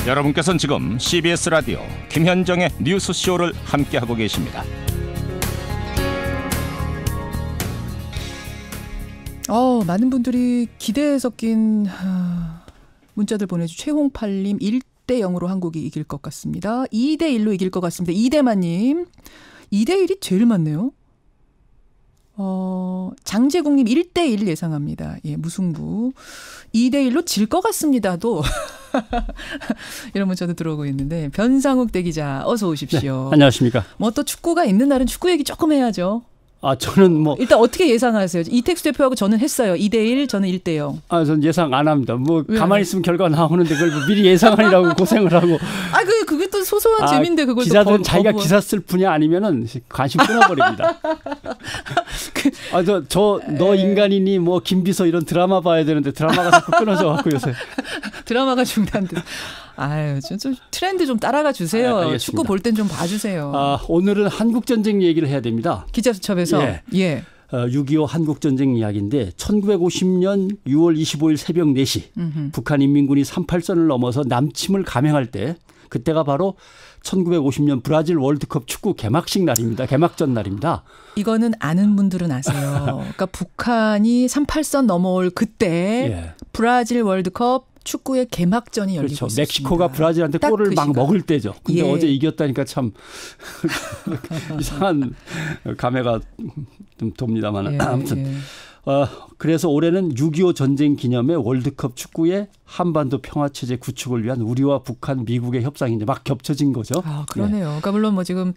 여러분께서는 지금 CBS 라디오 김현정의 뉴스쇼를 함께하고 계십니다. 많은 분들이 기대에 섞인 문자들 보내주. 최홍팔님 1대 0으로 한국이 이길 것 같습니다. 2대 1로 이길 것 같습니다. 이대만님 2대 1이 제일 많네요. 장재국님 1대 1 예상합니다. 예, 무승부. 2대 1로 질 것 같습니다도 이런 문자도 들어오고 있는데, 변상욱 대기자 어서 오십시오. 네, 안녕하십니까. 뭐 또 축구가 있는 날은 축구 얘기 조금 해야죠. 저는 일단 어떻게 예상하세요? 이택수 대표하고 저는 했어요. 2대 1, 저는 1대 0. 전 예상 안 합니다. 왜요? 가만히 있으면 결과 나오는데 그걸 미리 예상하느라고 고생을 하고. 그게 또 소소한 재미인데 그걸 기자들은 또 자기가 기사 쓸 분야 아니면은 관심 끊어버립니다. 너 인간이니 뭐 김비서 이런 드라마 봐야 되는데 드라마가 자꾸 끊어져 갖고 요새. 드라마가 중단돼. 좀 트렌드 좀 따라가 주세요. 축구 볼 땐 좀 봐주세요. 오늘은 한국전쟁 얘기를 해야 됩니다. 기자수첩에서. 예. 6.25 한국전쟁 이야기인데 1950년 6월 25일 새벽 4시 북한 인민군이 38선을 넘어서 남침을 감행할 때, 그때가 바로 1950년 브라질 월드컵 축구 개막식 날입니다. 개막전 날입니다. 이거는 아는 분들은 아세요. 그러니까 북한이 38선 넘어올 그때 브라질 월드컵 축구의 개막전이 열리고 있습니다. 멕시코가 브라질한테 골을 막 먹을 때죠. 근데 어제 이겼다니까 참 이상한 감회가 좀 돕니다만. 아무튼 그래서 올해는 6.25 전쟁 기념의 월드컵 축구의 한반도 평화체제 구축을 위한 우리와 북한, 미국의 협상이 이제 막 겹쳐진 거죠. 그러네요. 그러니까 물론 뭐 지금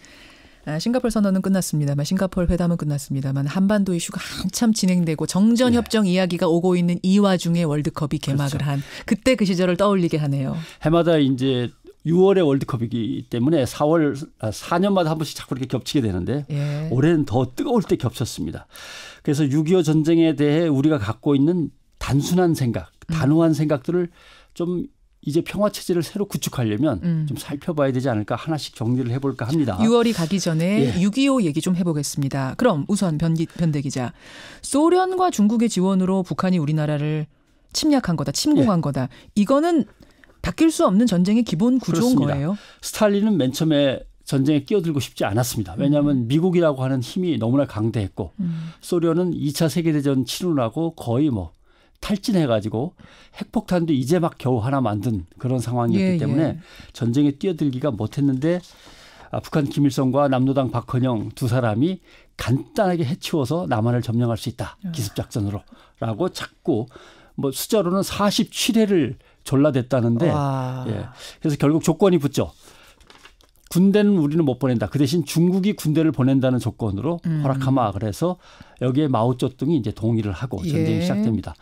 싱가포르 선언은 끝났습니다만, 싱가포르 회담은 끝났습니다만, 한반도 이슈가 한참 진행되고 정전협정 이야기가 오고 있는 이 와중에 월드컵이 개막을 한, 그때 그 시절을 떠올리게 하네요. 해마다 이제 6월에 월드컵이기 때문에 4년마다 한 번씩 자꾸 이렇게 겹치게 되는데 올해는 더 뜨거울 때 겹쳤습니다. 그래서 6.25 전쟁에 대해 우리가 갖고 있는 단순한 생각, 단호한 생각들을 좀 이제 평화체제를 새로 구축하려면 좀 살펴봐야 되지 않을까, 하나씩 정리를 해볼까 합니다. 6월이 가기 전에 6.25 얘기 좀 해보겠습니다. 그럼 우선 변대 기자, 소련과 중국의 지원으로 북한이 우리나라를 침략한 거다, 침공한 거다. 이거는 바뀔 수 없는 전쟁의 기본 구조인 그렇습니다. 거예요? 스탈린은 맨 처음에 전쟁에 끼어들고 싶지 않았습니다. 왜냐하면 미국이라고 하는 힘이 너무나 강대했고 소련은 2차 세계대전 치르느라고 거의 탈진해가지고 핵폭탄도 이제 막 겨우 하나 만든 그런 상황이었기 때문에 전쟁에 뛰어들기가 못했는데, 북한 김일성과 남로당 박헌영 두 사람이 간단하게 해치워서 남한을 점령할 수 있다, 기습작전으로 라고 자꾸 숫자로는 47회를 졸라댔다는데 그래서 결국 조건이 붙죠. 군대는 우리는 못 보낸다. 그 대신 중국이 군대를 보낸다는 조건으로 허락하마. 그래서 여기에 마오쩌둥이 이제 동의를 하고 전쟁이 시작됩니다.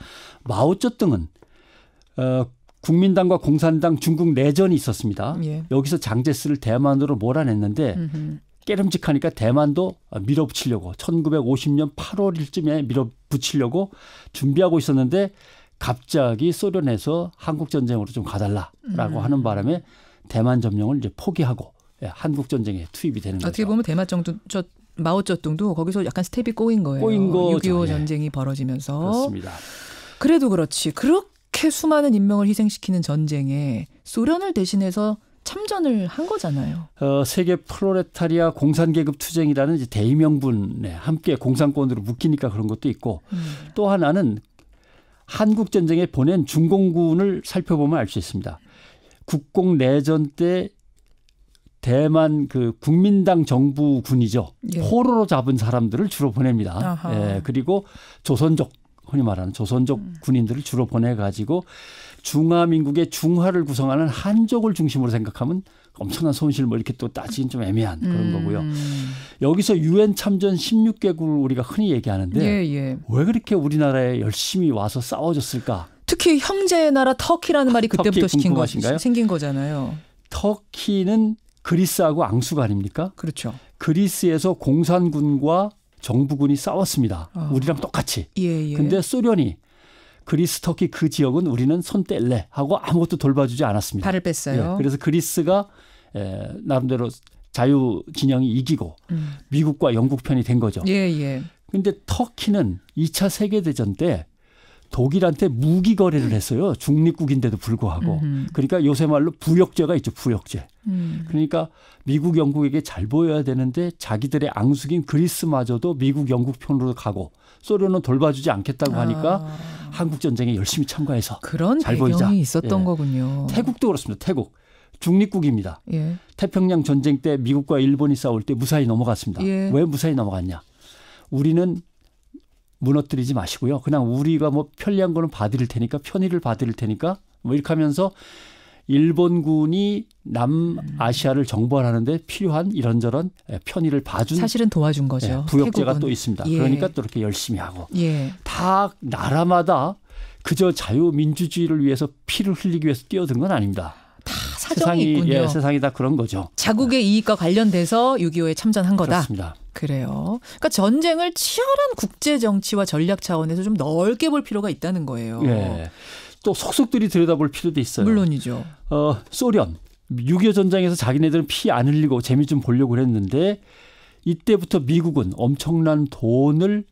마오쩌둥은 국민당과 공산당 중국 내전이 있었습니다. 여기서 장제스를 대만으로 몰아냈는데 깨름직하니까 대만도 밀어붙이려고 1950년 8월쯤에 밀어붙이려고 준비하고 있었는데, 갑자기 소련에서 한국전쟁으로 좀 가달라라고 하는 바람에 대만 점령을 이제 포기하고 한국전쟁에 투입이 되는 거죠. 어떻게 보면 마오쩌둥도 거기서 약간 스텝이 꼬인 거예요. 꼬인 거죠. 6.25 전쟁이 벌어지면서. 그렇습니다. 그래도 그렇지, 그렇게 수많은 인명을 희생시키는 전쟁에 소련을 대신해서 참전을 한 거잖아요. 세계 프로레타리아 공산계급 투쟁이라는 이제 대의명분에 함께 공산권으로 묶이니까 그런 것도 있고, 또 하나는 한국전쟁에 보낸 중공군을 살펴보면 알 수 있습니다. 국공내전 때 대만 국민당 정부군이죠. 포로로 잡은 사람들을 주로 보냅니다. 그리고 조선족, 흔히 말하는 조선족 군인들을 주로 보내가지고 중화민국의 중화를 구성하는 한족을 중심으로 생각하면 엄청난 손실 이렇게 또 따지긴 좀 애매한 그런 거고요. 여기서 유엔 참전 16개국을 우리가 흔히 얘기하는데 왜 그렇게 우리나라에 열심히 와서 싸워줬을까? 특히 형제 나라 터키라는 말이 그때부터 생긴 거잖아요. 터키는 그리스하고 앙수가 아닙니까? 그렇죠. 그리스에서 공산군과 정부군이 싸웠습니다. 우리랑 똑같이. 근데 소련이 그리스, 터키 그 지역은 우리는 손 뗄래 하고 아무것도 돌봐주지 않았습니다. 발을 뺐어요. 그래서 그리스가 나름대로 자유 진영이 이기고 미국과 영국 편이 된 거죠. 그런데 터키는 2차 세계대전 때 독일한테 무기 거래를 했어요. 중립국인데도 불구하고. 그러니까 요새 말로 부역죄가 있죠. 부역죄. 그러니까 미국, 영국에게 잘 보여야 되는데 자기들의 앙숙인 그리스마저도 미국, 영국 편으로 가고 소련은 돌봐주지 않겠다고 하니까 한국 전쟁에 열심히 참가해서 그런 잘 배경이 보이자. 있었던 예. 거군요. 태국도 그렇습니다. 태국. 중립국입니다. 예. 태평양 전쟁 때 미국과 일본이 싸울 때 무사히 넘어갔습니다. 예. 왜 무사히 넘어갔냐. 우리는 무너뜨리지 마시고요. 그냥 우리가 뭐 편리한 거는 봐드릴 테니까 편의를 봐드릴 테니까 뭐 이렇게 하면서 일본군이 남아시아를 정벌하는데 필요한 이런저런 편의를 봐준 사실은 도와준 거죠. 부역죄가 태국은. 또 있습니다. 예. 그러니까 또 이렇게 열심히 하고 예. 다 나라마다 그저 자유민주주의를 위해서 피를 흘리기 위해서 뛰어든 건 아닙니다. 다 사정이 있군요. 예, 세상이 다 그런 거죠. 자국의 이익과 관련돼서 6.25에 참전한 거다. 그렇습니다. 그래요. 그러니까 전쟁을 치열한 국제 정치와 전략 차원에서 좀 넓게 볼 필요가 있다는 거예요. 예. 또 속속들이 들여다볼 필요도 있어요. 물론이죠. 소련 6.25 전쟁에서 자기네들은 피 안 흘리고 재미 좀 보려고 했는데 이때부터 미국은 엄청난 돈을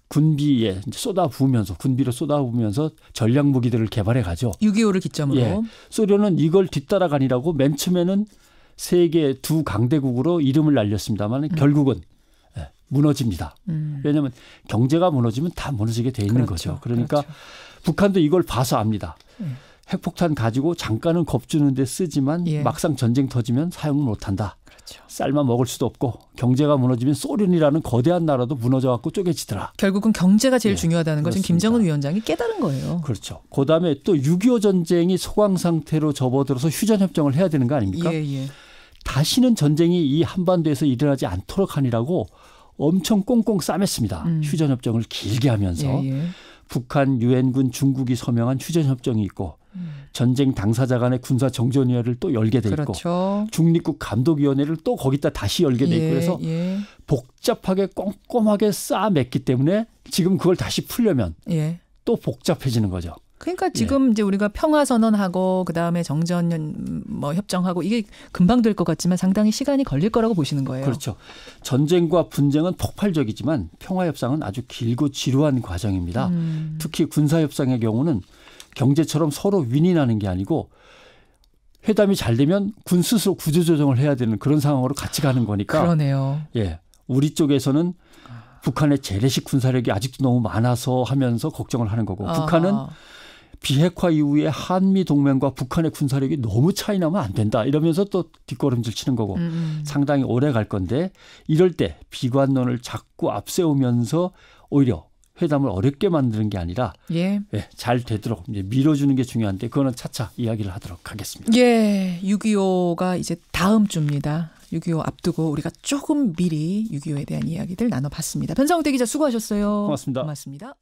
군비에 쏟아부으면서 군비로 쏟아부으면서 전략 무기들을 개발해 가죠. 6.25를 기점으로. 예. 소련은 이걸 뒤따라가니라고 맨 처음에는 세계 두 강대국으로 이름을 날렸습니다만 결국은 무너집니다. 왜냐하면 경제가 무너지면 다 무너지게 돼 있는 그렇죠. 거죠. 그러니까 그렇죠. 북한도 이걸 봐서 압니다. 핵폭탄 가지고 잠깐은 겁주는 데 쓰지만 예. 막상 전쟁 터지면 사용을 못한다. 그렇죠. 쌀만 먹을 수도 없고 경제가 무너지면 소련이라는 거대한 나라도 무너져 갖고 쪼개지더라. 결국은 경제가 제일 예, 중요하다는 걸 지금 그렇습니다. 김정은 위원장이 깨달은 거예요. 그렇죠. 그다음에 또 6.25 전쟁이 소강 상태로 접어들어서 휴전협정을 해야 되는 거 아닙니까? 예, 예. 다시는 전쟁이 이 한반도에서 일어나지 않도록 하니라고 엄청 꽁꽁 싸맸습니다. 휴전협정을 길게 하면서. 예, 예. 북한, 유엔군, 중국이 서명한 휴전협정이 있고 전쟁 당사자 간의 군사정전위원회를 또 열게 돼 있고 그렇죠. 중립국 감독위원회를 또 거기다 다시 열게 돼 있고 예, 그래서 예. 복잡하게 꼼꼼하게 쌓아맸기 때문에 지금 그걸 다시 풀려면 예. 또 복잡해지는 거죠. 그러니까 지금 이제 우리가 평화 선언하고 그다음에 정전 뭐 협정하고 이게 금방 될 것 같지만 상당히 시간이 걸릴 거라고 보시는 거예요. 그렇죠. 전쟁과 분쟁은 폭발적이지만 평화협상은 아주 길고 지루한 과정입니다. 특히 군사협상의 경우는 경제처럼 서로 윈윈하는 게 아니고 회담이 잘 되면 군 스스로 구조조정을 해야 되는 그런 상황으로 같이 가는 거니까. 그러네요. 예, 우리 쪽에서는 북한의 재래식 군사력이 아직도 너무 많아서 하면서 걱정을 하는 거고 북한은 비핵화 이후에 한미 동맹과 북한의 군사력이 너무 차이 나면 안 된다 이러면서 또 뒷걸음질 치는 거고 상당히 오래 갈 건데 이럴 때 비관론을 자꾸 앞세우면서 오히려 회담을 어렵게 만드는 게 아니라 예. 잘 되도록 이제 밀어주는 게 중요한데 그거는 차차 이야기를 하도록 하겠습니다. 예. 6.25가 이제 다음 주입니다. 6.25 앞두고 우리가 조금 미리 6.25에 대한 이야기들 나눠봤습니다. 변상욱 대기자 수고하셨어요. 고맙습니다. 고맙습니다.